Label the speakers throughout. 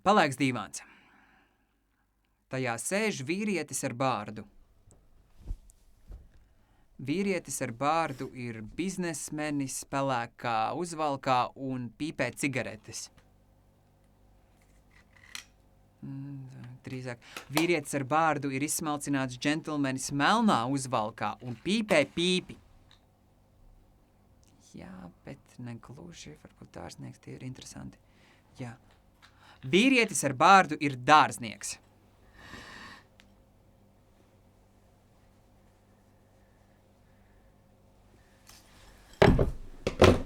Speaker 1: Palaiks dīvāns. Tajā sēž vīrietis ar bārdu. Vīrietis ar bārdu ir biznesmenis, pelēkā uzvalkā un pīpē cigaretes. Drīzāk. Vīrietis ar bārdu ir izsmalcināts džentlmenis melnā uzvalkā un pīpē pīpi. Jā, bet negluži, varbūt dārznieks, tie ir interesanti. Jā. Vīrietis ar bārdu ir dārznieks.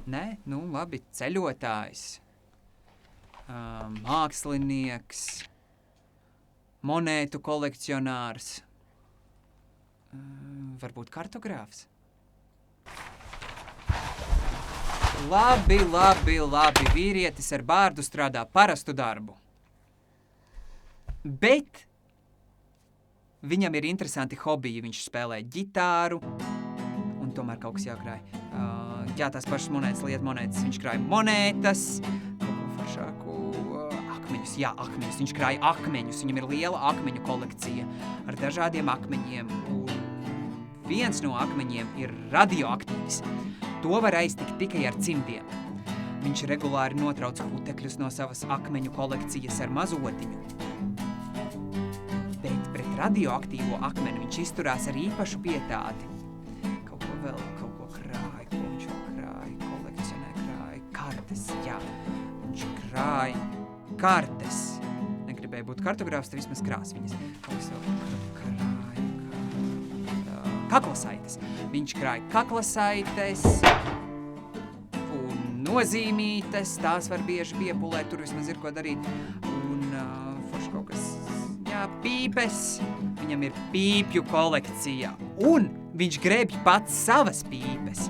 Speaker 1: Nē, labi, ceļotājs, mākslinieks, monētu kolekcionārs, varbūt kartogrāfs. Labi, vīrietis ar bārdu strādā parastu darbu. Bet viņam ir interesanti hobiji, viņš spēlē ģitāru, un tomēr kaut kas jākrāj. Jā, tās pašas monētas, lietmonētas, viņš krāja monētas, kaut ko foršāku, akmeņus, viņš krāja akmeņus, viņam ir liela akmeņu kolekcija ar dažādiem akmeņiem, un viens no akmeņiem ir radioaktīvs. To var aiztikt tikai ar cimdiem. Viņš regulāri notrauc putekļus no savas akmeņu kolekcijas ar mazotiņu. Bet pret radioaktīvo akmeni viņš izturās ar īpašu pietāti. Kaut ko krāja, ko viņš vēl krāja, kolekcionē kartes, jā. Viņš krāja kartes. Negribēja būt kartogrāfs, te vismaz krās viņas. Kaut kas vēl krāja. Kaklasaites. Viņš krāja kaklasaites un nozīmītes, tās var bieži piepulēt, tur vismaz ir ko darīt. Un forši kaut kas, pīpes, viņam ir pīpju kolekcija. Un viņš grebj pats savas pīpes.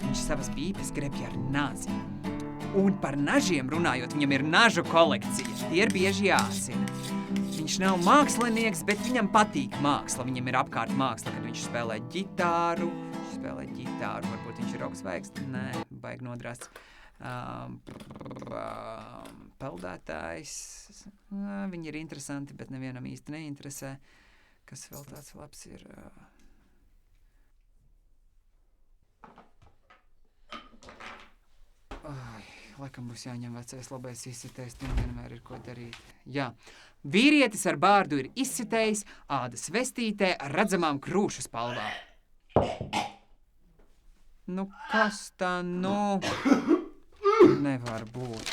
Speaker 1: Viņš savas pīpes grebj ar nazi. Un par nažiem runājot, viņam ir nažu kolekcija. Tie ir bieži jāsina. Viņš nav mākslinieks, bet viņam patīk māksla. Viņam ir apkārt māksla, kad viņš spēlē ģitāru. Varbūt viņš ir roksvaigs. Nē, baigi nodrāsts. Peldētājs. Viņi ir interesanti, bet nevienam īsti neinteresē. Kas vēl tāds labs ir? Laikam būs jāņem vecais labais izsitējs, tam vienmēr ir ko darīt. Jā. Vīrietis ar bārdu ir izsitējis ādas vestītē ar redzamām krūšu spalvām. Kas tā nevar būt.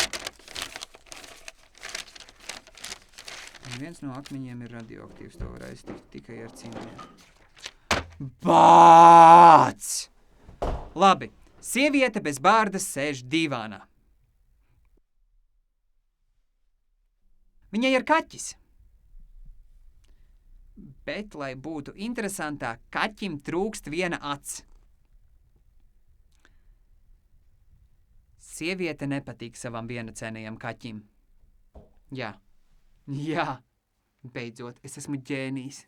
Speaker 1: Viens no akmeņiem ir radioaktīvs, to var aiztikt tikai ar cimdiem. Bāc! Labi, sieviete bez bārdas sēž dīvānā. Viņai ir kaķis. Bet, lai būtu interesantāk, kaķim trūkst viena acs. Sieviete nepatīk savam vienacenējam kaķim. Jā, beidzot, es esmu ģēnijs.